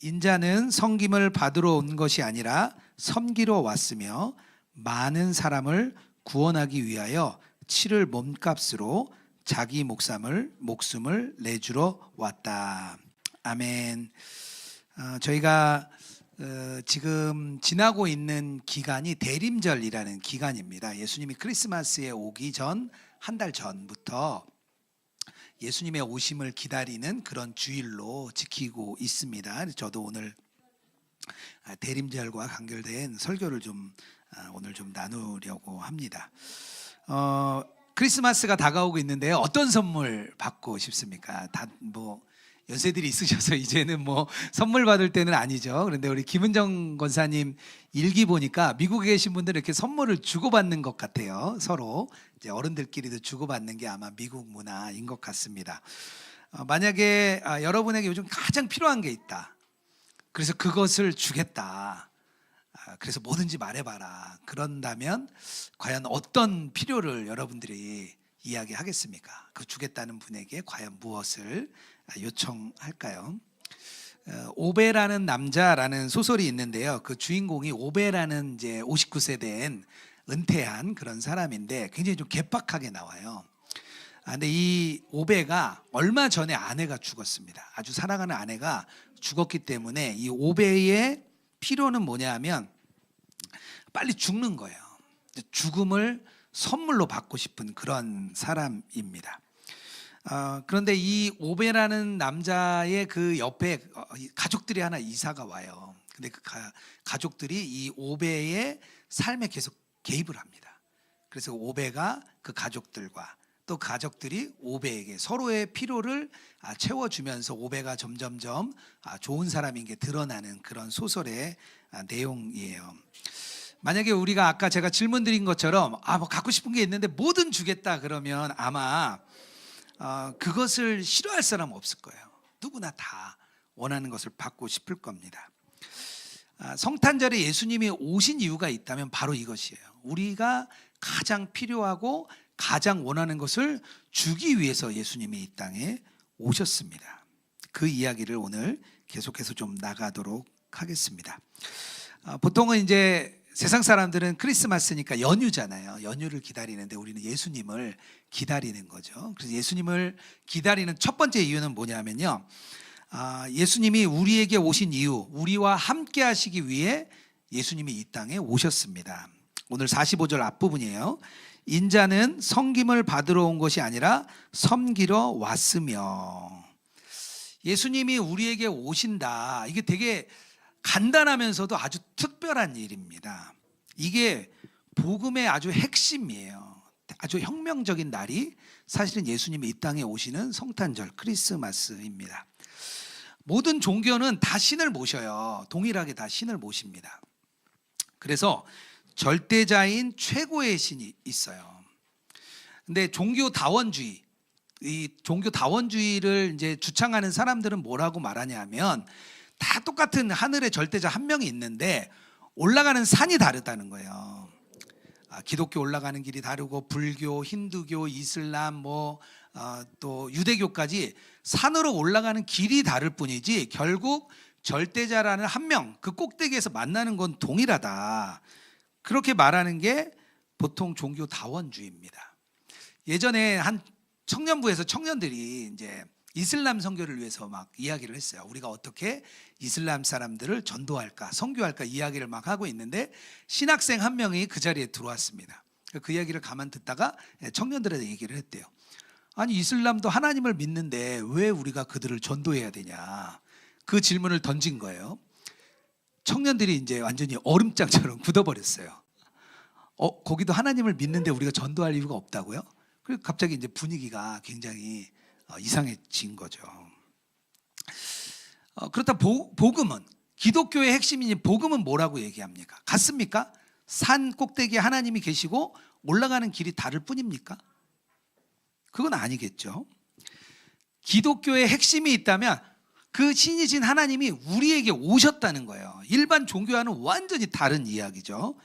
인자는 섬김을 받으러 온 것이 아니라 섬기러 왔으며 많은 사람을 구원하기 위하여 치를 몸값으로 자기 목숨을 내주러 왔다. 아멘. 저희가 지금 지나고 있는 기간이 대림절이라는 기간입니다. 예수님이 크리스마스에 오기 전 한 달 전부터 예수님의 오심을 기다리는 그런 주일로 지키고 있습니다. 저도 오늘 대림절과 관계된 설교를 오늘 좀 나누려고 합니다. 크리스마스가 다가오고 있는데요. 어떤 선물 받고 싶습니까? 다 연세들이 있으셔서 이제는 선물 받을 때는 아니죠. 그런데 우리 김은정 권사님 일기 보니까 미국에 계신 분들 이렇게 선물을 주고받는 것 같아요. 서로 이제 어른들끼리도 주고받는 게 아마 미국 문화인 것 같습니다. 만약에 여러분에게 요즘 가장 필요한 게 있다. 그래서 그것을 주겠다. 그래서 뭐든지 말해봐라. 그런다면 과연 어떤 필요를 여러분들이 이야기하겠습니까? 그 주겠다는 분에게 과연 무엇을 요청할까요? 오베라는 남자라는 소설이 있는데요. 그 주인공이 오베라는 이제 59세 된 은퇴한 그런 사람인데 굉장히 좀 괴팍하게 나와요. 근데 이 오베가 얼마 전에 아내가 죽었습니다. 아주 사랑하는 아내가 죽었기 때문에 이 오베의 필요는 뭐냐 하면 빨리 죽는 거예요. 죽음을 선물로 받고 싶은 그런 사람입니다. 그런데 이 오베라는 남자의 그 옆에 가족들이 하나 이사가 와요. 근데 그 가족들이 이 오베의 삶에 계속 개입을 합니다. 그래서 오베가 그 가족들과 또 가족들이 오베에게 서로의 필요를 채워주면서 오베가 점점점 좋은 사람인 게 드러나는 그런 소설의 내용이에요. 만약에 우리가 아까 제가 질문 드린 것처럼 갖고 싶은 게 있는데 뭐든 주겠다 그러면 아마 그것을 싫어할 사람 없을 거예요. 누구나 다 원하는 것을 받고 싶을 겁니다. 성탄절에 예수님이 오신 이유가 있다면 바로 이것이에요. 우리가 가장 필요하고 가장 원하는 것을 주기 위해서 예수님이 이 땅에 오셨습니다. 그 이야기를 오늘 계속해서 좀 나가도록 하겠습니다. 보통은 이제 세상 사람들은 크리스마스니까 연휴잖아요. 연휴를 기다리는데 우리는 예수님을 기다리는 거죠. 그래서 예수님을 기다리는 첫 번째 이유는 뭐냐면요. 예수님이 우리에게 오신 이유, 우리와 함께 하시기 위해 예수님이 이 땅에 오셨습니다. 오늘 45절 앞부분이에요. 인자는 섬김을 받으러 온 것이 아니라 섬기러 왔으며. 예수님이 우리에게 오신다. 이게 되게 간단하면서도 아주 특별한 일입니다. 이게 복음의 아주 핵심이에요. 아주 혁명적인 날이 사실은 예수님이 이 땅에 오시는 성탄절 크리스마스입니다. 모든 종교는 다 신을 모셔요. 동일하게 다 신을 모십니다. 그래서 절대자인 최고의 신이 있어요. 근데 종교다원주의, 이 종교다원주의를 이제 주창하는 사람들은 뭐라고 말하냐면 다 똑같은 하늘의 절대자 한 명이 있는데 올라가는 산이 다르다는 거예요. 기독교 올라가는 길이 다르고 불교, 힌두교, 이슬람 또 유대교까지 산으로 올라가는 길이 다를 뿐이지 결국 절대자라는 한 명, 그 꼭대기에서 만나는 건 동일하다. 그렇게 말하는 게 보통 종교다원주의입니다. 예전에 한 청년부에서 청년들이 이제 이슬람 선교를 위해서 막 이야기를 했어요. 우리가 어떻게 이슬람 사람들을 전도할까, 선교할까 이야기를 막 하고 있는데 신학생 한 명이 그 자리에 들어왔습니다. 그 이야기를 가만 듣다가 청년들한테 얘기를 했대요. 아니 이슬람도 하나님을 믿는데 왜 우리가 그들을 전도해야 되냐. 그 질문을 던진 거예요. 청년들이 이제 완전히 얼음장처럼 굳어버렸어요. 거기도 하나님을 믿는데 우리가 전도할 이유가 없다고요? 그리고 갑자기 이제 분위기가 굉장히 이상해진 거죠. 그렇다 복음은 기독교의 핵심인 복음은 뭐라고 얘기합니까? 같습니까? 산 꼭대기에 하나님이 계시고 올라가는 길이 다를 뿐입니까? 그건 아니겠죠. 기독교의 핵심이 있다면 그 신이신 하나님이 우리에게 오셨다는 거예요. 일반 종교와는 완전히 다른 이야기죠.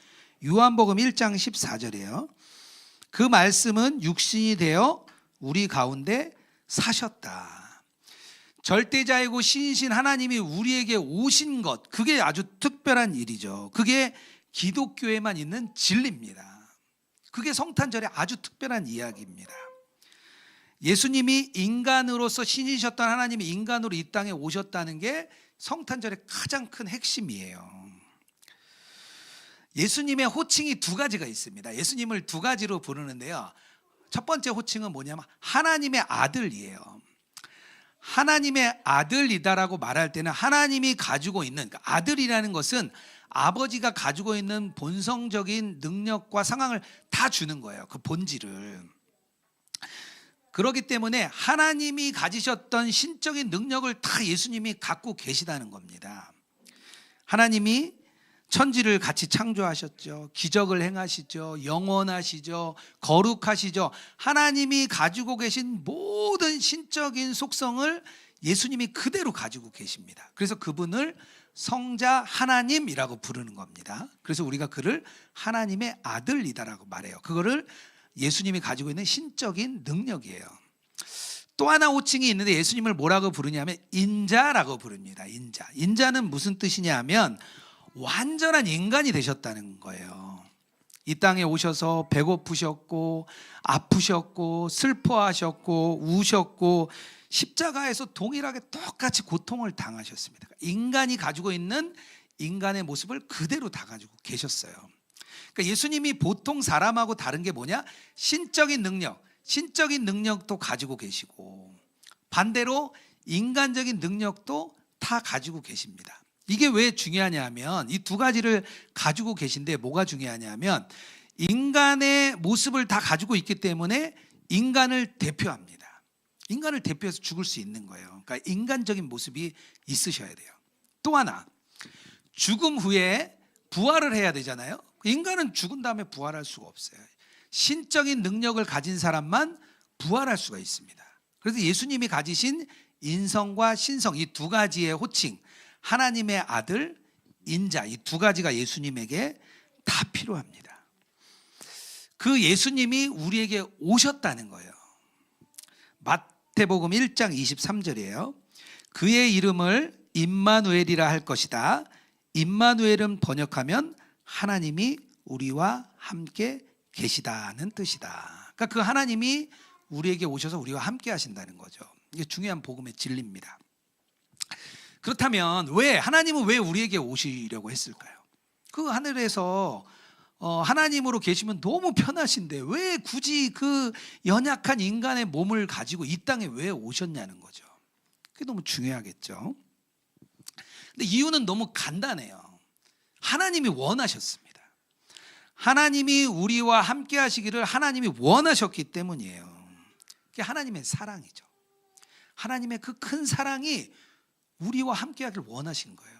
요한복음 1장 14절이에요. 그 말씀은 육신이 되어 우리 가운데 사셨다. 절대자이고 신이신 하나님이 우리에게 오신 것, 그게 아주 특별한 일이죠. 그게 기독교에만 있는 진리입니다. 그게 성탄절의 아주 특별한 이야기입니다. 예수님이 인간으로서 신이셨던 하나님이 인간으로 이 땅에 오셨다는 게 성탄절의 가장 큰 핵심이에요. 예수님의 호칭이 두 가지가 있습니다. 예수님을 두 가지로 부르는데요. 첫 번째 호칭은 뭐냐면 하나님의 아들이에요. 하나님의 아들이다라고 말할 때는 하나님이 가지고 있는, 그러니까 아들이라는 것은 아버지가 가지고 있는 본성적인 능력과 상황을 다 주는 거예요. 그 본질을. 그렇기 때문에 하나님이 가지셨던 신적인 능력을 다 예수님이 갖고 계시다는 겁니다. 하나님이 천지를 같이 창조하셨죠. 기적을 행하시죠. 영원하시죠. 거룩하시죠. 하나님이 가지고 계신 모든 신적인 속성을 예수님이 그대로 가지고 계십니다. 그래서 그분을 성자 하나님이라고 부르는 겁니다. 그래서 우리가 그를 하나님의 아들이다라고 말해요. 그거를 예수님이 가지고 있는 신적인 능력이에요. 또 하나 호칭이 있는데 예수님을 뭐라고 부르냐면 인자라고 부릅니다. 인자. 인자는 무슨 뜻이냐 하면 완전한 인간이 되셨다는 거예요. 이 땅에 오셔서 배고프셨고 아프셨고 슬퍼하셨고 우셨고 십자가에서 동일하게 똑같이 고통을 당하셨습니다. 인간이 가지고 있는 인간의 모습을 그대로 다 가지고 계셨어요. 그러니까 예수님이 보통 사람하고 다른 게 뭐냐? 신적인 능력도 가지고 계시고 반대로 인간적인 능력도 다 가지고 계십니다. 이게 왜 중요하냐 하면 이 두 가지를 가지고 계신데 뭐가 중요하냐 하면 인간의 모습을 다 가지고 있기 때문에 인간을 대표합니다. 인간을 대표해서 죽을 수 있는 거예요. 그러니까 인간적인 모습이 있으셔야 돼요. 또 하나, 죽음 후에 부활을 해야 되잖아요. 인간은 죽은 다음에 부활할 수가 없어요. 신적인 능력을 가진 사람만 부활할 수가 있습니다. 그래서 예수님이 가지신 인성과 신성, 이 두 가지의 호칭, 하나님의 아들, 인자, 이 두 가지가 예수님에게 다 필요합니다. 그 예수님이 우리에게 오셨다는 거예요. 마태복음 1장 23절이에요. 그의 이름을 임마누엘이라 할 것이다. 임마누엘은 번역하면 하나님이 우리와 함께 계시다는 뜻이다. 그러니까 그 하나님이 우리에게 오셔서 우리와 함께 하신다는 거죠. 이게 중요한 복음의 진리입니다. 그렇다면 하나님은 왜 우리에게 오시려고 했을까요? 그 하늘에서 하나님으로 계시면 너무 편하신데 왜 굳이 그 연약한 인간의 몸을 가지고 이 땅에 왜 오셨냐는 거죠. 그게 너무 중요하겠죠. 근데 이유는 너무 간단해요. 하나님이 원하셨습니다. 하나님이 우리와 함께 하시기를 하나님이 원하셨기 때문이에요. 그게 하나님의 사랑이죠. 하나님의 그 큰 사랑이 우리와 함께 하기를 원하신 거예요.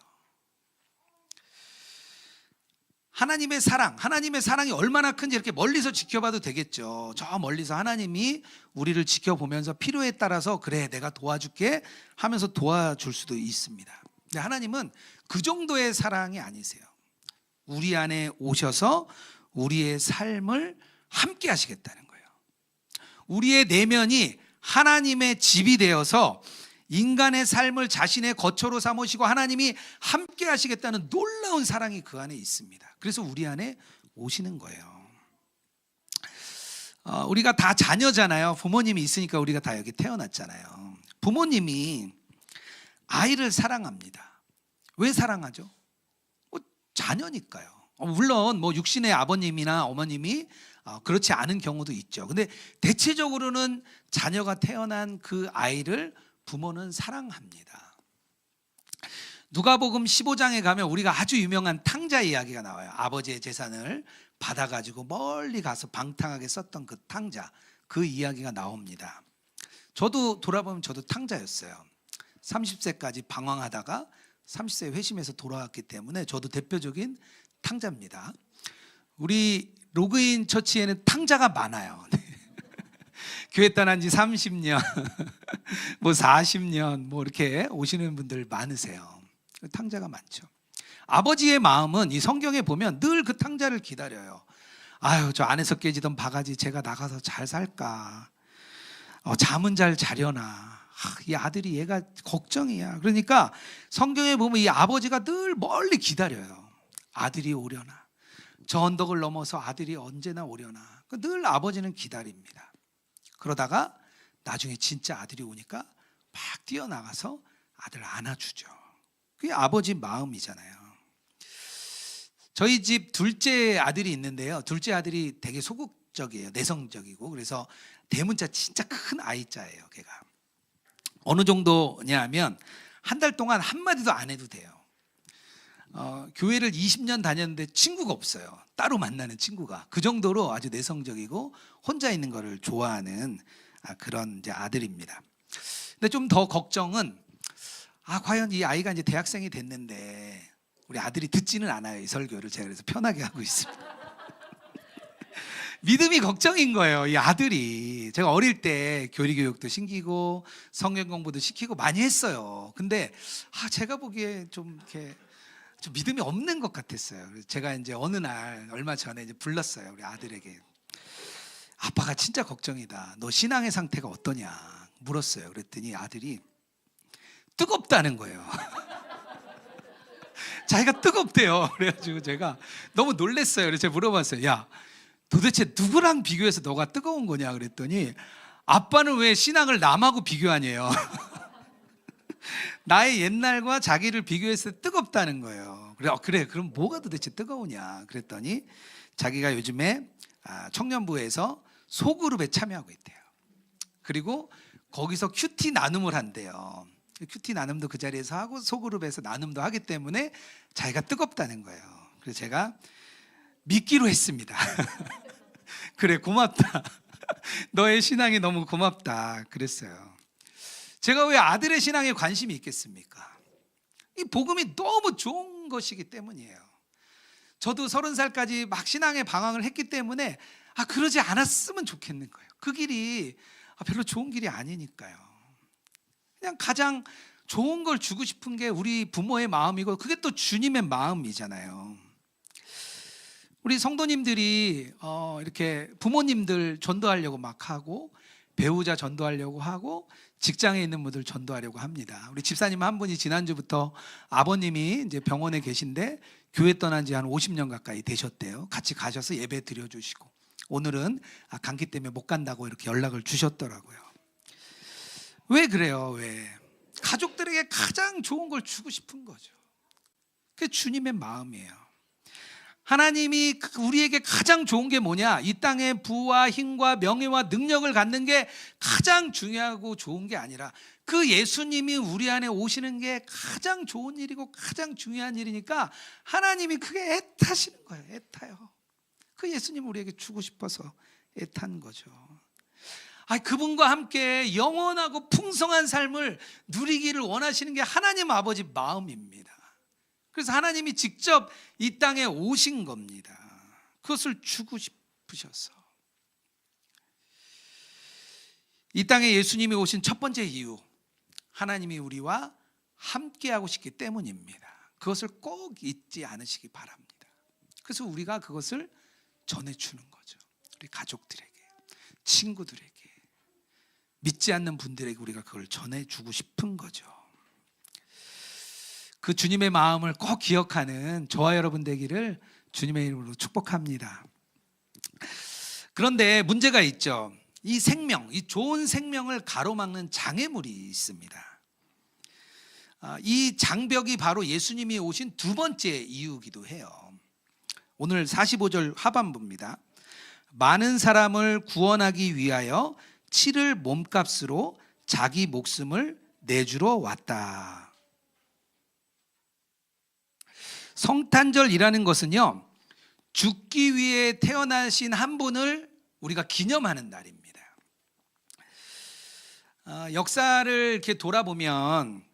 하나님의 사랑이 얼마나 큰지 이렇게 멀리서 지켜봐도 되겠죠. 저 멀리서 하나님이 우리를 지켜보면서 필요에 따라서 그래 내가 도와줄게 하면서 도와줄 수도 있습니다. 근데 하나님은 그 정도의 사랑이 아니세요. 우리 안에 오셔서 우리의 삶을 함께 하시겠다는 거예요. 우리의 내면이 하나님의 집이 되어서 인간의 삶을 자신의 거처로 삼으시고 하나님이 함께 하시겠다는 놀라운 사랑이 그 안에 있습니다. 그래서 우리 안에 오시는 거예요. 우리가 다 자녀잖아요. 부모님이 있으니까 우리가 다 여기 태어났잖아요. 부모님이 아이를 사랑합니다. 왜 사랑하죠? 자녀니까요. 물론 육신의 아버님이나 어머님이 그렇지 않은 경우도 있죠. 근데 대체적으로는 자녀가 태어난 그 아이를 부모는 사랑합니다. 누가복음 15장에 가면 우리가 아주 유명한 탕자 이야기가 나와요. 아버지의 재산을 받아가지고 멀리 가서 방탕하게 썼던 그 탕자, 그 이야기가 나옵니다. 저도 돌아보면 저도 탕자였어요. 30세까지 방황하다가 30세 회심해서 돌아왔기 때문에 저도 대표적인 탕자입니다. 우리 로그인 처치에는 탕자가 많아요. 교회 떠난 지 30년, 40년 이렇게 오시는 분들 많으세요. 탕자가 많죠. 아버지의 마음은 이 성경에 보면 늘 그 탕자를 기다려요. 아유, 저 안에서 깨지던 바가지 제가 나가서 잘 살까? 잠은 잘 자려나? 이 아들이 얘가 걱정이야. 그러니까 성경에 보면 이 아버지가 늘 멀리 기다려요. 아들이 오려나, 저 언덕을 넘어서 아들이 언제나 오려나. 늘 아버지는 기다립니다. 그러다가 나중에 진짜 아들이 오니까 막 뛰어나가서 아들 안아주죠. 그게 아버지 마음이잖아요. 저희 집 둘째 아들이 있는데요, 둘째 아들이 되게 소극적이에요. 내성적이고. 그래서 대문자 진짜 큰 아이자예요. 걔가 어느 정도냐 하면 한 달 동안 한마디도 안 해도 돼요. 교회를 20년 다녔는데 친구가 없어요. 따로 만나는 친구가. 그 정도로 아주 내성적이고 혼자 있는 거를 좋아하는 그런 이제 아들입니다. 근데 좀 더 걱정은 과연 이 아이가 이제 대학생이 됐는데 우리 아들이 듣지는 않아요, 이 설교를. 제가 그래서 편하게 하고 있습니다. 믿음이 걱정인 거예요, 이 아들이. 제가 어릴 때 교리교육도 신기고 성경 공부도 시키고 많이 했어요. 근데 제가 보기에 좀 이렇게 좀 믿음이 없는 것 같았어요. 그래서 제가 이제 어느 날 얼마 전에 이제 불렀어요, 우리 아들에게. 아빠가 진짜 걱정이다. 너 신앙의 상태가 어떠냐 물었어요. 그랬더니 아들이 뜨겁다는 거예요. 자기가 뜨겁대요. 그래가지고 제가 너무 놀랐어요. 그래서 제가 물어봤어요. 야, 도대체 누구랑 비교해서 너가 뜨거운 거냐 그랬더니 아빠는 왜 신앙을 남하고 비교하냐요. 나의 옛날과 자기를 비교했을 때 뜨겁다는 거예요. 그래 그럼 뭐가 도대체 뜨거우냐 그랬더니 자기가 요즘에 청년부에서 소그룹에 참여하고 있대요. 그리고 거기서 큐티 나눔을 한대요. 큐티 나눔도 그 자리에서 하고 소그룹에서 나눔도 하기 때문에 자기가 뜨겁다는 거예요. 그래서 제가 믿기로 했습니다. 그래, 고맙다. 너의 신앙이 너무 고맙다 그랬어요. 제가 왜 아들의 신앙에 관심이 있겠습니까? 이 복음이 너무 좋은 것이기 때문이에요. 저도 30살까지 막 신앙의 방황을 했기 때문에 그러지 않았으면 좋겠는 거예요. 그 길이 별로 좋은 길이 아니니까요. 그냥 가장 좋은 걸 주고 싶은 게 우리 부모의 마음이고 그게 또 주님의 마음이잖아요. 우리 성도님들이 이렇게 부모님들 전도하려고 막 하고 배우자 전도하려고 하고 직장에 있는 분들 전도하려고 합니다. 우리 집사님 한 분이 지난주부터 아버님이 이제 병원에 계신데 교회 떠난 지 한 50년 가까이 되셨대요. 같이 가셔서 예배 드려주시고 오늘은 감기 때문에 못 간다고 이렇게 연락을 주셨더라고요. 왜 그래요? 왜? 가족들에게 가장 좋은 걸 주고 싶은 거죠. 그게 주님의 마음이에요. 하나님이 우리에게 가장 좋은 게 뭐냐? 이 땅의 부와 힘과 명예와 능력을 갖는 게 가장 중요하고 좋은 게 아니라 그 예수님이 우리 안에 오시는 게 가장 좋은 일이고 가장 중요한 일이니까 하나님이 그게 애타시는 거예요. 애타요. 그 예수님 우리에게 주고 싶어서 애탄 거죠. 그분과 함께 영원하고 풍성한 삶을 누리기를 원하시는 게 하나님 아버지 마음입니다. 그래서 하나님이 직접 이 땅에 오신 겁니다. 그것을 주고 싶으셔서. 이 땅에 예수님이 오신 첫 번째 이유, 하나님이 우리와 함께하고 싶기 때문입니다. 그것을 꼭 잊지 않으시기 바랍니다. 그래서 우리가 그것을 전해주는 거죠. 우리 가족들에게, 친구들에게, 믿지 않는 분들에게 우리가 그걸 전해주고 싶은 거죠. 그 주님의 마음을 꼭 기억하는 저와 여러분 되기를 주님의 이름으로 축복합니다. 그런데 문제가 있죠. 이 생명, 이 좋은 생명을 가로막는 장애물이 있습니다. 이 장벽이 바로 예수님이 오신 두 번째 이유이기도 해요. 오늘 45절 하반부입니다. 많은 사람을 구원하기 위하여 치를 몸값으로 자기 목숨을 내주러 왔다. 성탄절이라는 것은요, 죽기 위해 태어나신 한 분을 우리가 기념하는 날입니다. 역사를 이렇게 돌아보면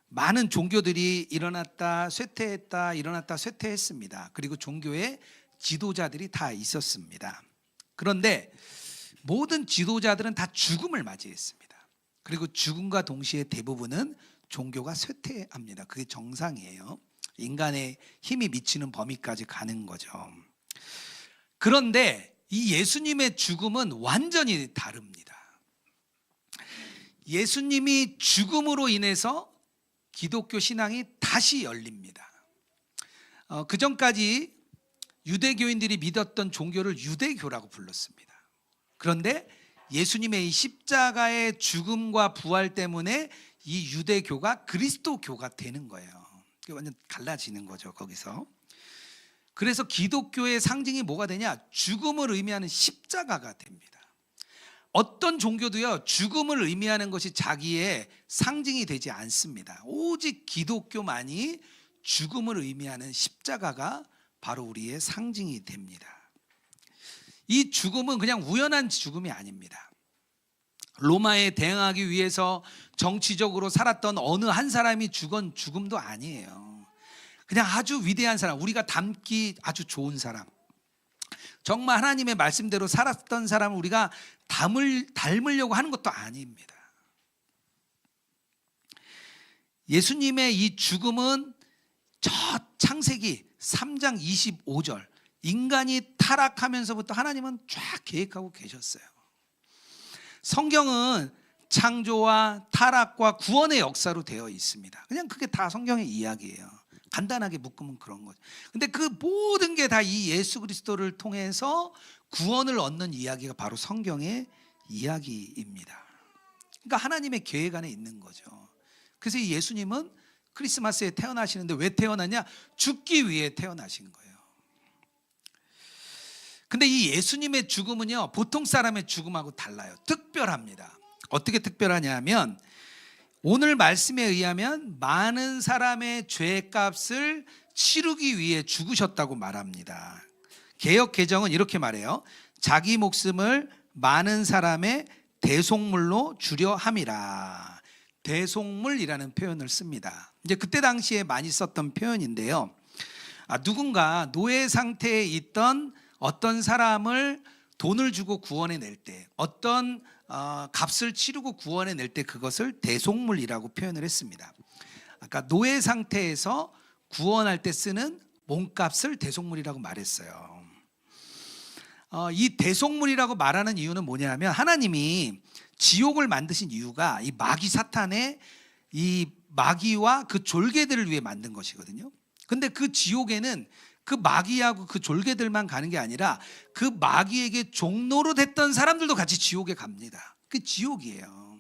많은 종교들이 일어났다 쇠퇴했다 일어났다 쇠퇴했습니다. 그리고 종교의 지도자들이 다 있었습니다. 그런데 모든 지도자들은 다 죽음을 맞이했습니다. 그리고 죽음과 동시에 대부분은 종교가 쇠퇴합니다. 그게 정상이에요. 인간의 힘이 미치는 범위까지 가는 거죠. 그런데 이 예수님의 죽음은 완전히 다릅니다. 예수님이 죽음으로 인해서 기독교 신앙이 다시 열립니다. 그 전까지 유대교인들이 믿었던 종교를 유대교라고 불렀습니다. 그런데 예수님의 이 십자가의 죽음과 부활 때문에 이 유대교가 그리스도교가 되는 거예요. 완전 갈라지는 거죠, 거기서. 그래서 기독교의 상징이 뭐가 되냐? 죽음을 의미하는 십자가가 됩니다. 어떤 종교도요, 죽음을 의미하는 것이 자기의 상징이 되지 않습니다. 오직 기독교만이 죽음을 의미하는 십자가가 바로 우리의 상징이 됩니다. 이 죽음은 그냥 우연한 죽음이 아닙니다. 로마에 대항하기 위해서 정치적으로 살았던 어느 한 사람이 죽은 죽음도 아니에요. 그냥 아주 위대한 사람, 우리가 닮기 아주 좋은 사람, 정말 하나님의 말씀대로 살았던 사람을 우리가 닮으려고 하는 것도 아닙니다. 예수님의 이 죽음은 저 창세기 3장 25절, 인간이 타락하면서부터 하나님은 쫙 계획하고 계셨어요. 성경은 창조와 타락과 구원의 역사로 되어 있습니다. 그냥 그게 다 성경의 이야기예요. 간단하게 묶으면 그런 거죠. 근데 그 모든 게 다 이 예수 그리스도를 통해서 구원을 얻는 이야기가 바로 성경의 이야기입니다. 그러니까 하나님의 계획 안에 있는 거죠. 그래서 이 예수님은 크리스마스에 태어나시는데 왜 태어나냐? 죽기 위해 태어나신 거예요. 근데 이 예수님의 죽음은요, 보통 사람의 죽음하고 달라요. 특별합니다. 어떻게 특별하냐면 오늘 말씀에 의하면 많은 사람의 죄값을 치르기 위해 죽으셨다고 말합니다. 개역 개정은 이렇게 말해요. 자기 목숨을 많은 사람의 대속물로 주려 함이라. 대속물이라는 표현을 씁니다. 이제 그때 당시에 많이 썼던 표현인데요. 누군가 노예 상태에 있던 어떤 사람을 돈을 주고 구원해 낼 때, 어떤 값을 치르고 구원해 낼 때 그것을 대속물이라고 표현을 했습니다. 아까 노예 상태에서 구원할 때 쓰는 몸값을 대속물이라고 말했어요. 이 대속물이라고 말하는 이유는 뭐냐면 하나님이 지옥을 만드신 이유가 이 마귀 사탄의 이 마귀와 그 졸개들을 위해 만든 것이거든요. 근데 그 지옥에는 그 마귀하고 그 졸개들만 가는 게 아니라 그 마귀에게 종로로 됐던 사람들도 같이 지옥에 갑니다. 그 지옥이에요.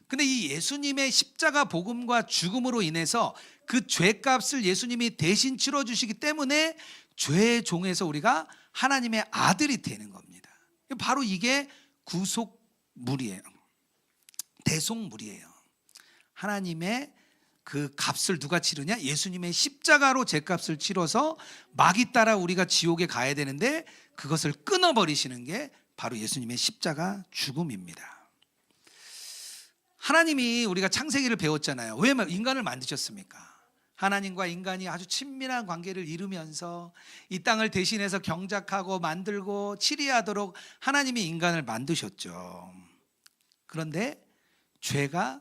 근데 이 예수님의 십자가 복음과 죽음으로 인해서 그 죄값을 예수님이 대신 치러주시기 때문에 죄의 종에서 우리가 하나님의 아들이 되는 겁니다. 바로 이게 구속물이에요. 대속물이에요. 하나님의 그 값을 누가 치르냐? 예수님의 십자가로 죄값을 치러서 마귀 따라 우리가 지옥에 가야 되는데 그것을 끊어버리시는 게 바로 예수님의 십자가 죽음입니다. 하나님이 우리가 창세기를 배웠잖아요. 왜 인간을 만드셨습니까? 하나님과 인간이 아주 친밀한 관계를 이루면서 이 땅을 대신해서 경작하고 만들고 치리하도록 하나님이 인간을 만드셨죠. 그런데 죄가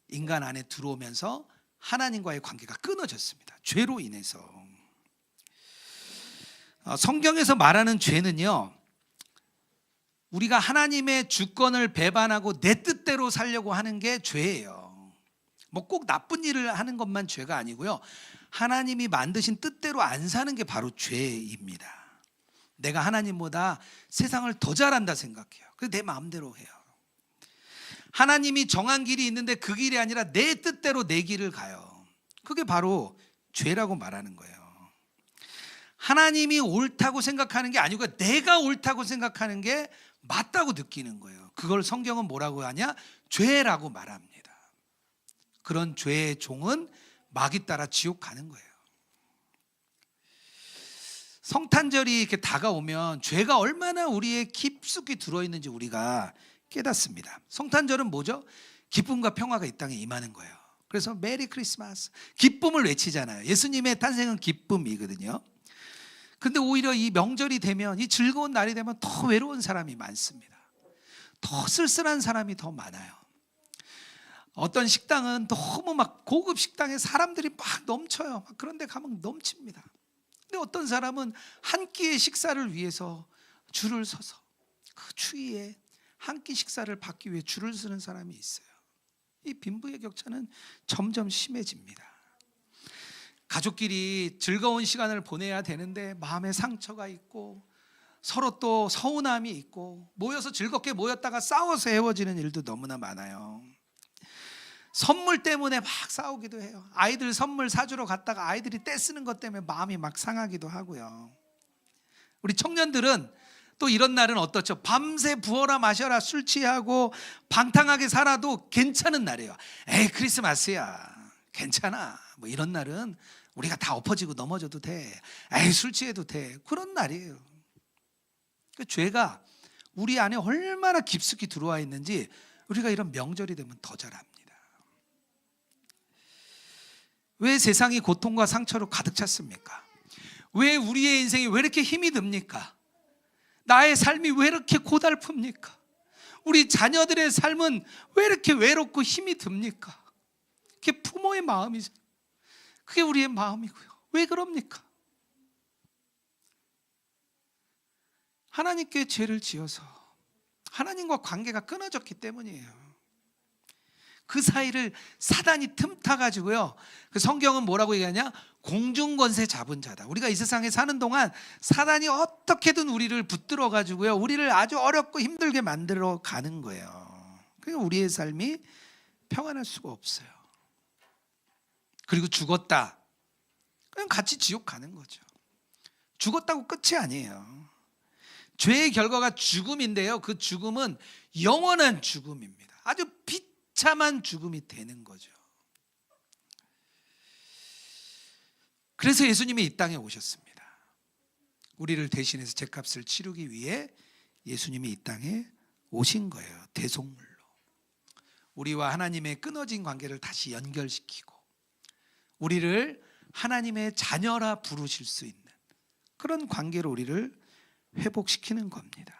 인간 안에 들어오면서 하나님과의 관계가 끊어졌습니다. 죄로 인해서. 성경에서 말하는 죄는요, 우리가 하나님의 주권을 배반하고 내 뜻대로 살려고 하는 게 죄예요. 뭐 꼭 나쁜 일을 하는 것만 죄가 아니고요, 하나님이 만드신 뜻대로 안 사는 게 바로 죄입니다. 내가 하나님보다 세상을 더 잘한다 생각해요. 그래서 내 마음대로 해요. 하나님이 정한 길이 있는데 그 길이 아니라 내 뜻대로 내 길을 가요. 그게 바로 죄라고 말하는 거예요. 하나님이 옳다고 생각하는 게 아니고 내가 옳다고 생각하는 게 맞다고 느끼는 거예요. 그걸 성경은 뭐라고 하냐? 죄라고 말합니다. 그런 죄의 종은 마귀 따라 지옥 가는 거예요. 성탄절이 이렇게 다가오면 죄가 얼마나 우리의 깊숙이 들어있는지 우리가 깨닫습니다. 성탄절은 뭐죠? 기쁨과 평화가 이 땅에 임하는 거예요. 그래서 메리 크리스마스, 기쁨을 외치잖아요. 예수님의 탄생은 기쁨이거든요. 근데 오히려 이 명절이 되면, 이 즐거운 날이 되면 더 외로운 사람이 많습니다. 더 쓸쓸한 사람이 더 많아요. 어떤 식당은 너무 막 고급 식당에 사람들이 막 넘쳐요. 그런데 가면 넘칩니다. 근데 어떤 사람은 한 끼의 식사를 위해서 줄을 서서 그 추위에 한 끼 식사를 받기 위해 줄을 서는 사람이 있어요. 이 빈부의 격차는 점점 심해집니다. 가족끼리 즐거운 시간을 보내야 되는데 마음에 상처가 있고 서로 또 서운함이 있고 모여서 즐겁게 모였다가 싸워서 헤어지는 일도 너무나 많아요. 선물 때문에 막 싸우기도 해요. 아이들 선물 사주러 갔다가 아이들이 떼쓰는 것 때문에 마음이 막 상하기도 하고요. 우리 청년들은 또 이런 날은 어떻죠? 밤새 부어라 마셔라 술 취하고 방탕하게 살아도 괜찮은 날이에요. 에이 크리스마스야 괜찮아. 뭐 이런 날은 우리가 다 엎어지고 넘어져도 돼. 에이 술 취해도 돼. 그런 날이에요. 그 죄가 우리 안에 얼마나 깊숙이 들어와 있는지 우리가 이런 명절이 되면 더 잘 압니다. 왜 세상이 고통과 상처로 가득 찼습니까? 왜 우리의 인생이 왜 이렇게 힘이 듭니까? 나의 삶이 왜 이렇게 고달픕니까? 우리 자녀들의 삶은 왜 이렇게 외롭고 힘이 듭니까? 그게 부모의 마음이죠. 그게 우리의 마음이고요. 왜 그럽니까? 하나님께 죄를 지어서 하나님과 관계가 끊어졌기 때문이에요. 그 사이를 사단이 틈타가지고요. 그 성경은 뭐라고 얘기하냐? 공중권세 잡은 자다. 우리가 이 세상에 사는 동안 사단이 어떻게든 우리를 붙들어가지고요. 우리를 아주 어렵고 힘들게 만들어 가는 거예요. 그러니까 우리의 삶이 평안할 수가 없어요. 그리고 죽었다. 그냥 같이 지옥 가는 거죠. 죽었다고 끝이 아니에요. 죄의 결과가 죽음인데요. 그 죽음은 영원한 죽음입니다. 아주 비참한 죽음이 되는 거죠. 그래서 예수님이 이 땅에 오셨습니다. 우리를 대신해서 죄값을 치르기 위해 예수님이 이 땅에 오신 거예요. 대속물로. 우리와 하나님의 끊어진 관계를 다시 연결시키고 우리를 하나님의 자녀라 부르실 수 있는 그런 관계로 우리를 회복시키는 겁니다.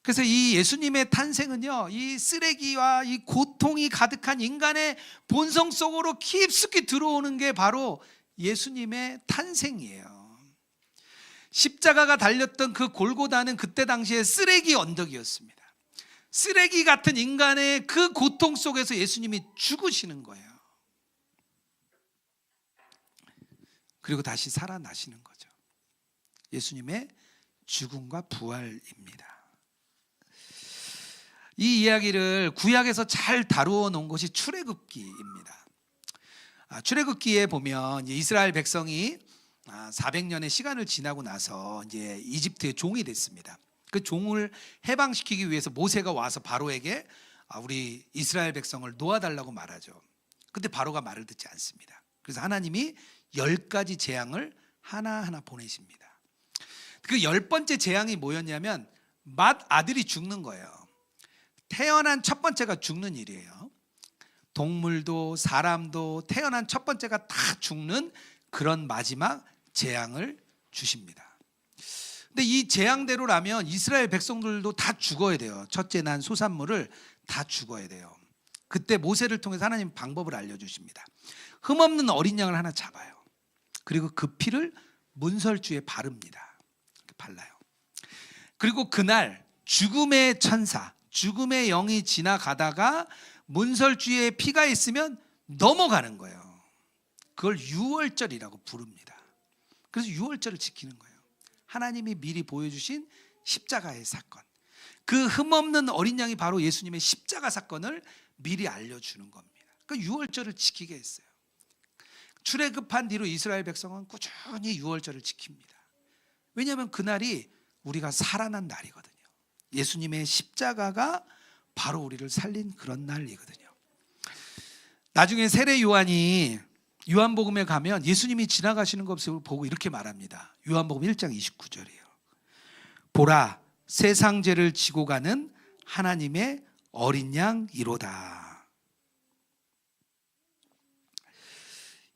그래서 이 예수님의 탄생은요, 이 쓰레기와 이 고통이 가득한 인간의 본성 속으로 깊숙이 들어오는 게 바로 예수님의 탄생이에요. 십자가가 달렸던 그 골고다는 그때 당시에 쓰레기 언덕이었습니다. 쓰레기 같은 인간의 그 고통 속에서 예수님이 죽으시는 거예요. 그리고 다시 살아나시는 거죠. 예수님의 죽음과 부활입니다. 이 이야기를 구약에서 잘 다루어 놓은 것이 출애굽기입니다. 출애굽기에 보면 이스라엘 백성이 400년의 시간을 지나고 나서 이제 이집트의 종이 됐습니다. 그 종을 해방시키기 위해서 모세가 와서 바로에게 우리 이스라엘 백성을 놓아달라고 말하죠. 근데 바로가 말을 듣지 않습니다. 그래서 하나님이 10가지 재앙을 하나하나 보내십니다. 그 10번째 재앙이 뭐였냐면 맏아들이 죽는 거예요. 태어난 첫 번째가 죽는 일이에요. 동물도 사람도 태어난 첫 번째가 다 죽는 그런 마지막 재앙을 주십니다. 근데 이 재앙대로라면 이스라엘 백성들도 다 죽어야 돼요. 첫째 난 소산물을 다 죽어야 돼요. 그때 모세를 통해서 하나님 방법을 알려주십니다. 흠없는 어린 양을 하나 잡아요. 그리고 그 피를 문설주에 바릅니다. 발라요. 그리고 그날 죽음의 천사, 죽음의 영이 지나가다가 문설주에 피가 있으면 넘어가는 거예요. 그걸 유월절이라고 부릅니다. 그래서 유월절을 지키는 거예요. 하나님이 미리 보여주신 십자가의 사건, 그 흠없는 어린 양이 바로 예수님의 십자가 사건을 미리 알려주는 겁니다. 그 유월절을 지키게 했어요. 출애굽한 뒤로 이스라엘 백성은 꾸준히 유월절을 지킵니다. 왜냐하면 그날이 우리가 살아난 날이거든요. 예수님의 십자가가 바로 우리를 살린 그런 날이거든요. 나중에 세례 요한이 요한복음에 가면 예수님이 지나가시는 것을 보고 이렇게 말합니다. 요한복음 1장 29절이에요. 보라, 세상 죄를 지고 가는 하나님의 어린 양이로다.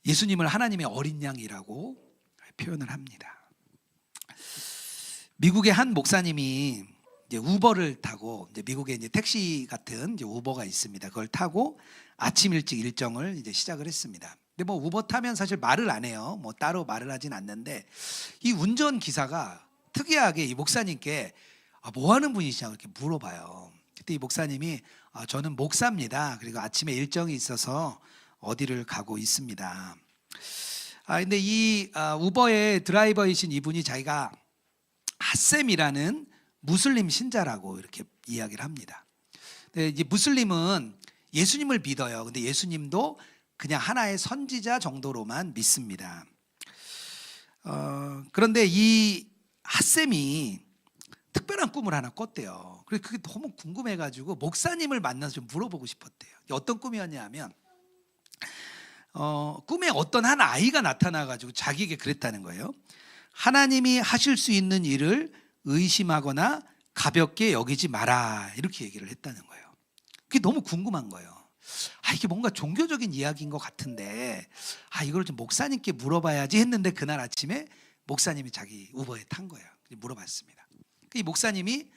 예수님을 하나님의 어린 양이라고 표현을 합니다. 미국의 한 목사님이 이제 우버를 타고, 이제 미국에 이제 택시 같은 이제 우버가 있습니다. 그걸 타고 아침 일찍 일정을 이제 시작을 했습니다. 근데 뭐 우버 타면 사실 말을 안 해요. 뭐 따로 말을 하진 않는데, 이 운전 기사가 특이하게 이 목사님께 뭐 하는 분이시냐고 이렇게 물어봐요. 그때 이 목사님이 저는 목사입니다. 그리고 아침에 일정이 있어서 어디를 가고 있습니다. 근데 이 우버의 드라이버이신 이분이 자기가 핫셈이라는 무슬림 신자라고 이렇게 이야기를 합니다. 근데 이제 무슬림은 예수님을 믿어요. 근데 예수님도 그냥 하나의 선지자 정도로만 믿습니다. 그런데 이 핫셈이 특별한 꿈을 하나 꿨대요. 그래서 그게 너무 궁금해가지고 목사님을 만나서 좀 물어보고 싶었대요. 어떤 꿈이었냐면 꿈에 어떤 한 아이가 나타나가지고 자기에게 그랬다는 거예요. 하나님이 하실 수 있는 일을 의심하거나 가볍게 여기지 마라, 이렇게 얘기를 했다는 거예요. 그게 너무 궁금한 거예요. 이게 뭔가 종교적인 이야기인 것 같은데 이걸 좀 목사님께 물어봐야지 했는데, 그날 아침에 목사님이 자기 우버에 탄 거예요. 물어봤습니다. 이 목사님이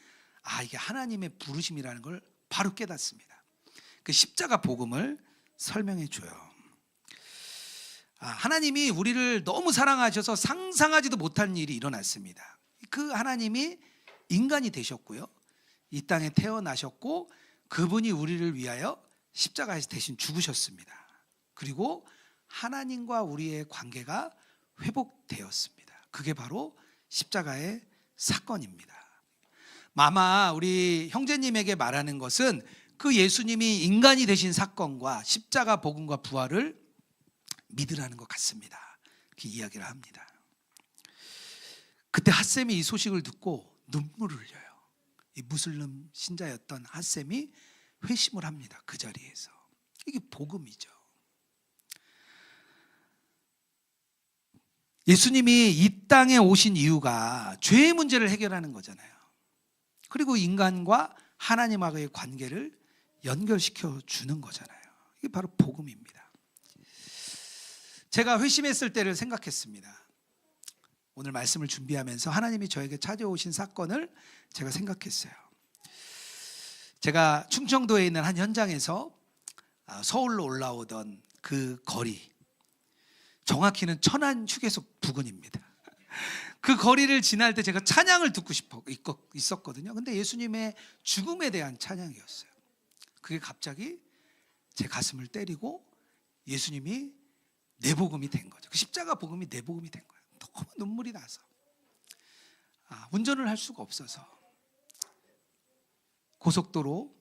이게 하나님의 부르심이라는 걸 바로 깨닫습니다. 그 십자가 복음을 설명해 줘요. 하나님이 우리를 너무 사랑하셔서 상상하지도 못한 일이 일어났습니다. 그 하나님이 인간이 되셨고요, 이 땅에 태어나셨고, 그분이 우리를 위하여 십자가에서 대신 죽으셨습니다. 그리고 하나님과 우리의 관계가 회복되었습니다. 그게 바로 십자가의 사건입니다. 아마 우리 형제님에게 말하는 것은 그 예수님이 인간이 되신 사건과 십자가 복음과 부활을 믿으라는 것 같습니다. 그렇게 이야기를 합니다. 그때 핫셈이 이 소식을 듣고 눈물을 흘려요. 이 무슬림 신자였던 핫셈이 회심을 합니다. 그 자리에서. 이게 복음이죠. 예수님이 이 땅에 오신 이유가 죄의 문제를 해결하는 거잖아요. 그리고 인간과 하나님과의 관계를 연결시켜 주는 거잖아요. 이게 바로 복음입니다. 제가 회심했을 때를 생각했습니다. 오늘 말씀을 준비하면서 하나님이 저에게 찾아오신 사건을 제가 생각했어요. 제가 충청도에 있는 한 현장에서 서울로 올라오던 그 거리, 정확히는 천안 휴게소 부근입니다. 그 거리를 지날 때 제가 찬양을 듣고 있었거든요. 근데 예수님의 죽음에 대한 찬양이었어요. 그게 갑자기 제 가슴을 때리고 예수님이 내 복음이 된 거죠. 그 십자가 복음이 내 복음이 된 거예요. 너무 눈물이 나서 운전을 할 수가 없어서 고속도로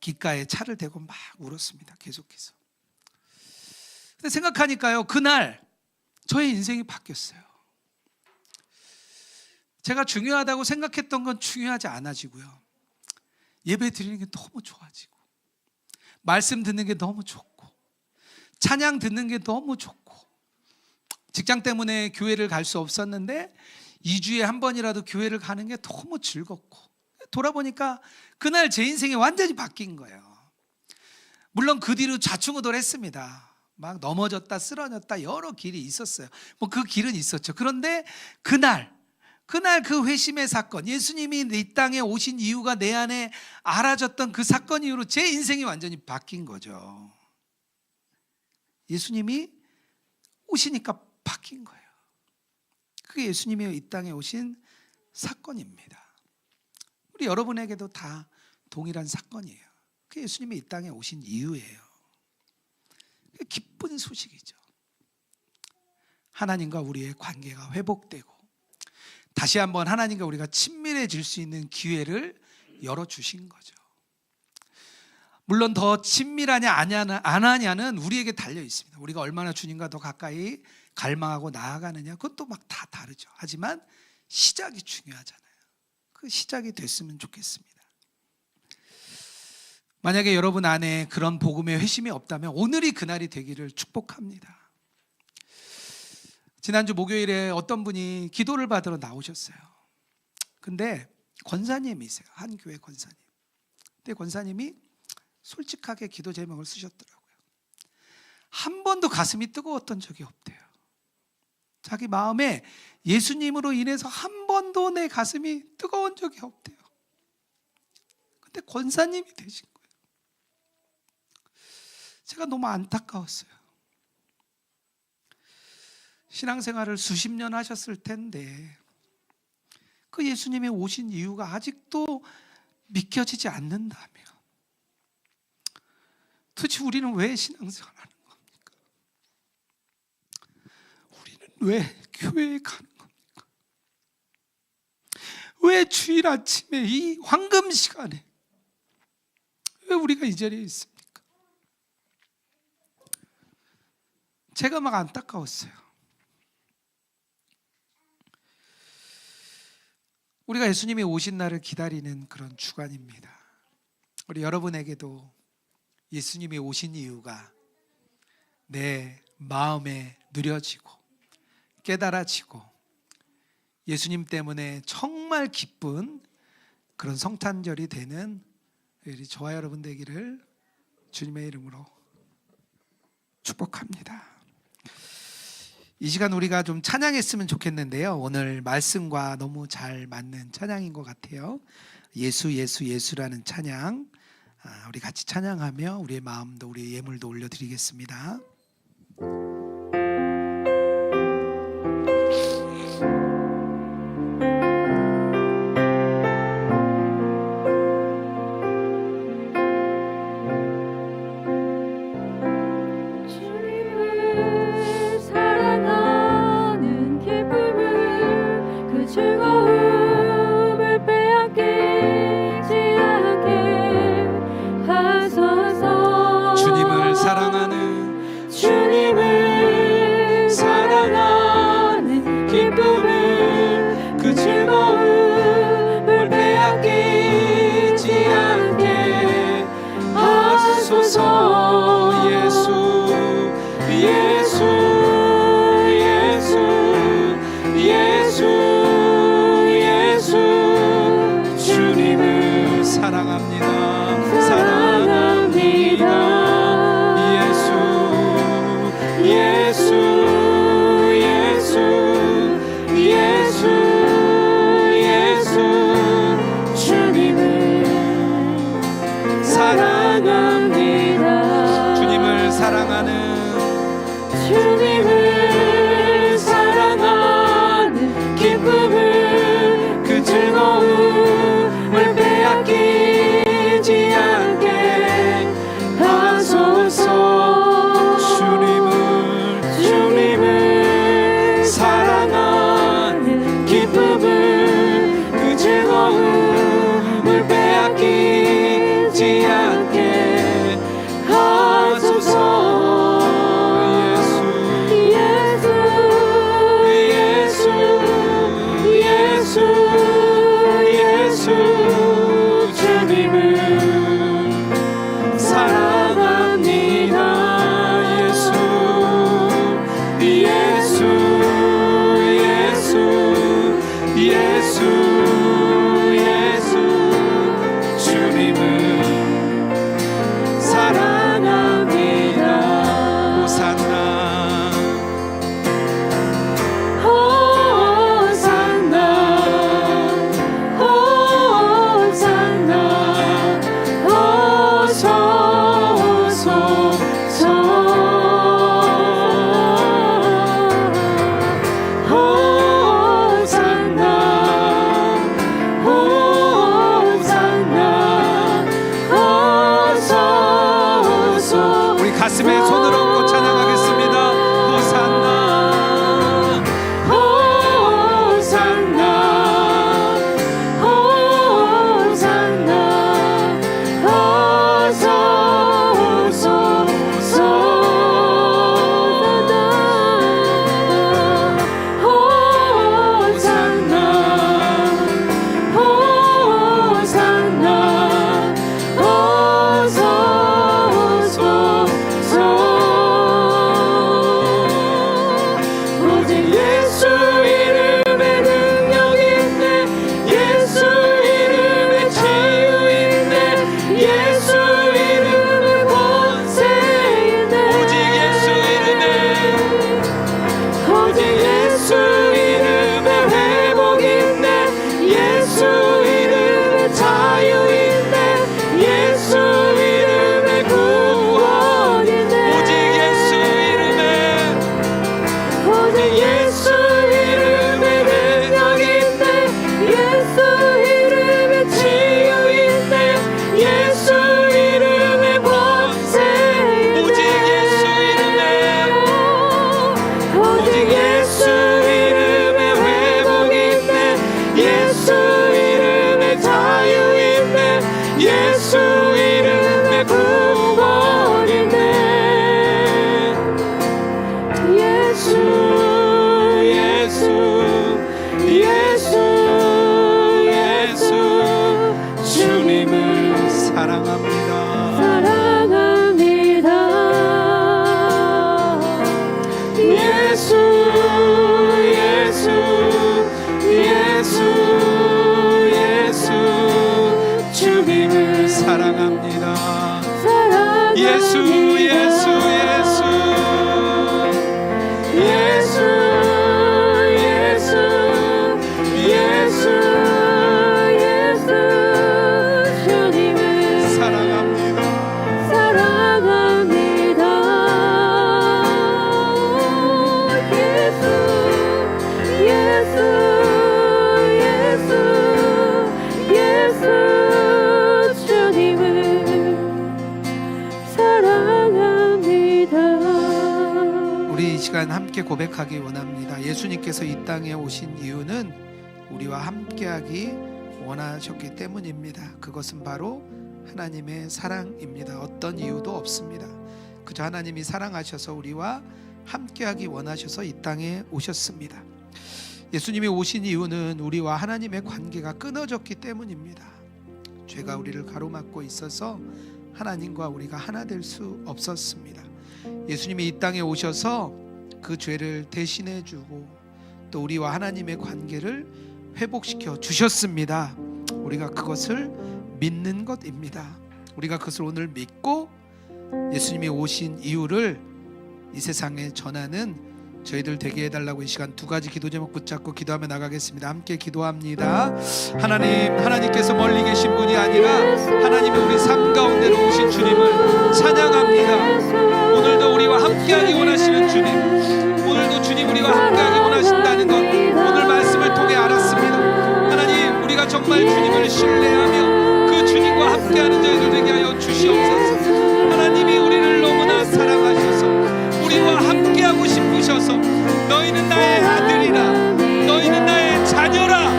귓가에 차를 대고 막 울었습니다. 계속해서. 근데 생각하니까요, 그날 저의 인생이 바뀌었어요. 제가 중요하다고 생각했던 건 중요하지 않아지고요, 예배 드리는 게 너무 좋아지고, 말씀 듣는 게 너무 좋고, 찬양 듣는 게 너무 좋고, 직장 때문에 교회를 갈 수 없었는데 2주에 한 번이라도 교회를 가는 게 너무 즐겁고, 돌아보니까 그날 제 인생이 완전히 바뀐 거예요. 물론 그 뒤로 좌충우돌했습니다. 막 넘어졌다 쓰러졌다 여러 길이 있었어요. 그 길은 있었죠. 그런데 그날 그 회심의 사건, 예수님이 이 땅에 오신 이유가 내 안에 알아졌던 그 사건 이후로 제 인생이 완전히 바뀐 거죠. 예수님이 오시니까 바뀐 거예요. 그게 예수님이 이 땅에 오신 사건입니다. 우리 여러분에게도 다 동일한 사건이에요. 그게 예수님이 이 땅에 오신 이유예요. 기쁜 소식이죠. 하나님과 우리의 관계가 회복되고 다시 한번 하나님과 우리가 친밀해질 수 있는 기회를 열어주신 거죠. 물론 더 친밀하냐 안 하냐는 우리에게 달려 있습니다. 우리가 얼마나 주님과 더 가까이 갈망하고 나아가느냐, 그것도 막 다 다르죠. 하지만 시작이 중요하잖아요. 그 시작이 됐으면 좋겠습니다. 만약에 여러분 안에 그런 복음의 회심이 없다면 오늘이 그날이 되기를 축복합니다. 지난주 목요일에 어떤 분이 기도를 받으러 나오셨어요. 근데 권사님이세요. 한 교회 권사님. 근데 권사님이 솔직하게 기도 제목을 쓰셨더라고요. 한 번도 가슴이 뜨거웠던 적이 없대요. 자기 마음에 예수님으로 인해서 한 번도 내 가슴이 뜨거운 적이 없대요. 근데 권사님이 되신 거예요. 제가 너무 안타까웠어요. 신앙생활을 수십 년 하셨을 텐데 그 예수님이 오신 이유가 아직도 믿겨지지 않는다면 도대체 우리는 왜 신앙생활하는 겁니까? 우리는 왜 교회에 가는 겁니까? 왜 주일 아침에 이 황금 시간에 왜 우리가 이 자리에 있습니까? 제가 막 안타까웠어요. 우리가 예수님이 오신 날을 기다리는 그런 주간입니다. 우리 여러분에게도 예수님이 오신 이유가 내 마음에 누려지고 깨달아지고 예수님 때문에 정말 기쁜 그런 성탄절이 되는 우리 저와 여러분 되기를 주님의 이름으로 축복합니다. 이 시간 우리가 좀 찬양했으면 좋겠는데요. 오늘 말씀과 너무 잘 맞는 찬양인 것 같아요. 예수 예수 예수라는 찬양, 우리 같이 찬양하며 우리의 마음도 우리의 예물도 올려드리겠습니다. 주님을 사랑합니다. 예수 주님을 사랑합니다. 예수 함께 고백하기 원합니다. 예수님께서 이 땅에 오신 이유는 우리와 함께하기 원하셨기 때문입니다. 그것은 바로 하나님의 사랑입니다. 어떤 이유도 없습니다. 그저 하나님이 사랑하셔서 우리와 함께하기 원하셔서 이 땅에 오셨습니다. 예수님이 오신 이유는 우리와 하나님의 관계가 끊어졌기 때문입니다. 죄가 우리를 가로막고 있어서 하나님과 우리가 하나 될 수 없었습니다. 예수님이 이 땅에 오셔서 그 죄를 대신해 주고 또 우리와 하나님의 관계를 회복시켜 주셨습니다. 우리가 그것을 믿는 것입니다. 우리가 그것을 오늘 믿고 예수님이 오신 이유를 이 세상에 전하는 저희들 되게 해달라고 이 시간 두 가지 기도 제목 붙잡고 기도하며 나가겠습니다. 함께 기도합니다. 하나님께서 멀리 계신 분이 아니라 하나님이 우리 삶 가운데로 오신 주님을 찬양합니다. 오늘도 우리와 함께하기 원하시는 주님, 오늘도 주님 우리와 함께하기 원하신다는 것 오늘 말씀을 통해 알았습니다. 하나님, 우리가 정말 주님을 신뢰하며 그 주님과 함께하는 저희들 되게 하여 주시옵소서. 하나님이 우리를 너무나 사랑하셔서 우리와 함께하고 싶으셔서 너희는 나의 아들이라, 너희는 나의 자녀라,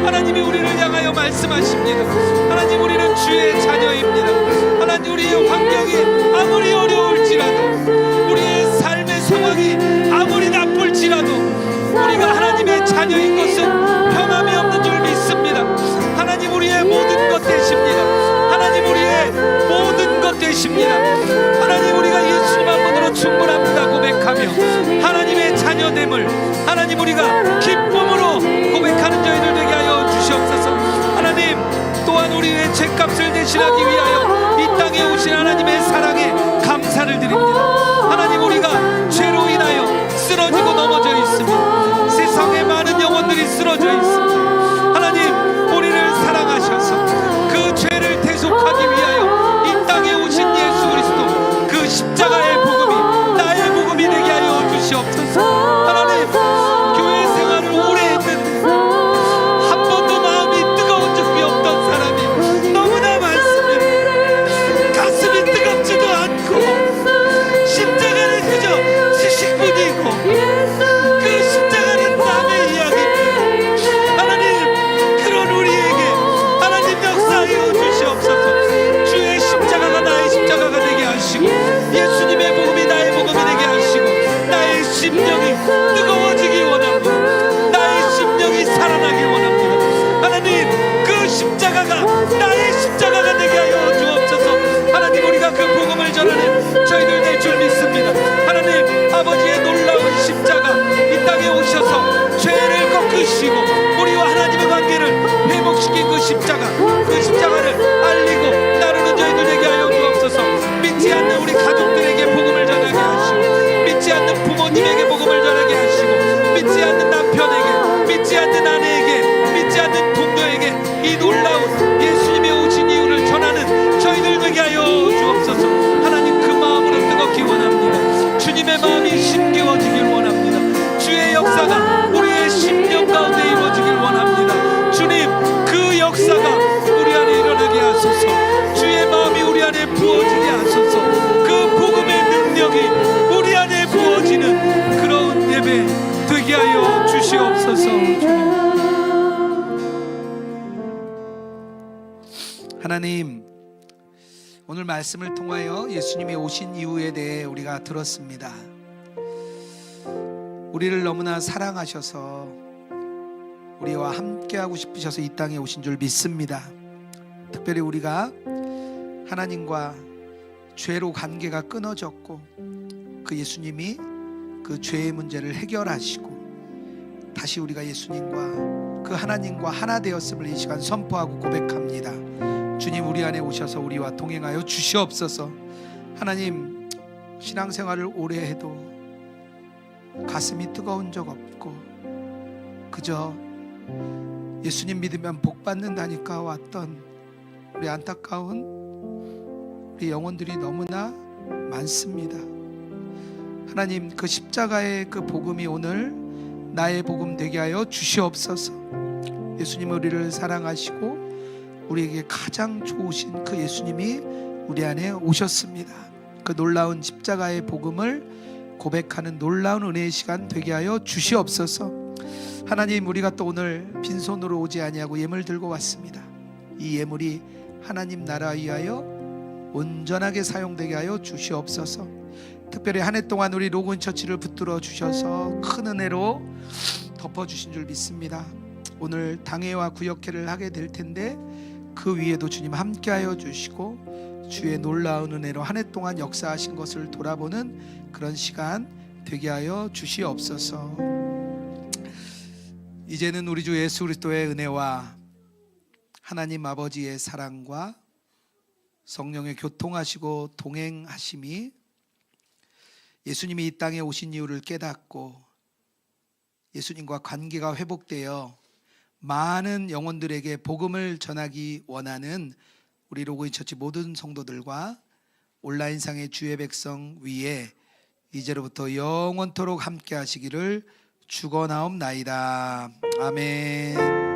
하나님이 우리를 향하여 말씀하십니다. 하나님, 우리는 주의 자녀입니다. 하나님, 우리의 환경이 아무리 어려울지라도, 우리의 삶의 상황이 아무리 나쁠지라도 우리가 하나님의 자녀인 것은 변함이 없는 줄 믿습니다. 하나님, 우리의 모든 것 되십니다. 하나님, 우리의 모든 것 되십니다. 하나님, 우리가 예수님 한 분으로 충분합니다 고백하며 하나님의 자녀됨을 하나님 우리가 기쁨으로 고백하는 저희들 되게 하여 주시옵소서. 하나님, 또한 우리의 죄값을 대신하기 위하여 이 땅에 오신 하나님의 사랑에 감사를 드립니다. 하나님, 우리가 죄로 인하여 쓰러지고 넘어져 있습니다. 세상에 많은 영혼들이 쓰러져 있습니다. 하나님, 우리를 사랑하셔서 그 죄를 대속하기 위하여 이 땅에 오신 예수 그리스도 그 십자가의 복음이 나의 복음이 되게 하여 주시옵소서. 하나님, 교회 생활을 오래 했는데 한 번도 마음이 뜨거운 적이 없던 사람이 너무나 많습니다. 가슴이 뜨겁지도 않고 십자가는 그저 지식 뿐이고 그 십자가는 남의 이야기입니다. 하나님, 그런 우리에게 하나님 역사하여 주시옵소서. 주의 십자가가 나의 십자가가 되게 하시고 예수님의 복음이 나의 복음이 되게 하시고 나의 심령이 뜨거워지기 원합니다. 나의 심령이 살아나길 원합니다. 하나님, 그 십자가가 나의 십자가가 되게 하여 주옵소서. 하나님, 우리가 그 복음을 전하는 저희들 될 줄 믿습니다. 하나님, 아버지의 놀라운 십자가 이 땅에 오셔서 죄를 꺾으시고 우리와 하나님의 관계를 회복시킨 그 십자가, 그 십자가를 알리고 따르는 저희들 되게 하여 주옵소서. 믿지 않는 우리 가족들에게 복음을 전하게 하시고 믿지 않는 부모님에게 복음을 전하게 하시고 믿지 않는 남편에게, 믿지 않는 아내에게, 믿지 않는 동료에게 이 놀라운 예수님의 오신 이유를 전하는 저희들 되게 하여 주옵소서. 하나님, 그 마음으로 뜨겁기 원합니다. 주님의 마음이 심겨지길 원합니다. 주의 역사가 우리의 심령 가운데 이루어지길 원합니다. 주님, 그 역사가 우리 안에 일어나게 하소서. 주의 마음이 우리 안에 부어지게 하소서. 그 복음의 능력이 우리 안에 부어지는 그런 예배 되게 하여 주시옵소서. 주님, 하나님, 오늘 말씀을 통하여 예수님이 오신 이유에 대해 우리가 들었습니다. 우리를 너무나 사랑하셔서 우리와 함께하고 싶으셔서 이 땅에 오신 줄 믿습니다. 특별히 우리가 하나님과 죄로 관계가 끊어졌고 그 예수님이 그 죄의 문제를 해결하시고 다시 우리가 예수님과 그 하나님과 하나 되었음을 이 시간 선포하고 고백합니다. 주님, 우리 안에 오셔서 우리와 동행하여 주시옵소서. 하나님, 신앙생활을 오래 해도 가슴이 뜨거운 적 없고 그저 예수님 믿으면 복 받는다니까 왔던 우리 안타까운 우리 영혼들이 너무나 많습니다. 하나님, 그 십자가의 그 복음이 오늘 나의 복음 되게 하여 주시옵소서. 예수님, 우리를 사랑하시고 우리에게 가장 좋으신 그 예수님이 우리 안에 오셨습니다. 그 놀라운 십자가의 복음을 고백하는 놀라운 은혜의 시간 되게 하여 주시옵소서. 하나님, 우리가 또 오늘 빈손으로 오지 아니하고 예물 들고 왔습니다. 이 예물이 하나님 나라 위하여 온전하게 사용되게 하여 주시옵소서. 특별히 한 해 동안 우리 로그인 처치를 붙들어 주셔서 큰 은혜로 덮어주신 줄 믿습니다. 오늘 당회와 구역회를 하게 될 텐데 그 위에도 주님 함께하여 주시고 주의 놀라운 은혜로 한 해 동안 역사하신 것을 돌아보는 그런 시간 되게 하여 주시옵소서. 이제는 우리 주 예수 그리스도의 은혜와 하나님 아버지의 사랑과 성령의 교통하시고 동행하심이 예수님이 이 땅에 오신 이유를 깨닫고 예수님과 관계가 회복되어 많은 영혼들에게 복음을 전하기 원하는 우리 로그인 처치 모든 성도들과 온라인상의 주의 백성 위에 이제로부터 영원토록 함께 하시기를 축원하옵나이다. 아멘.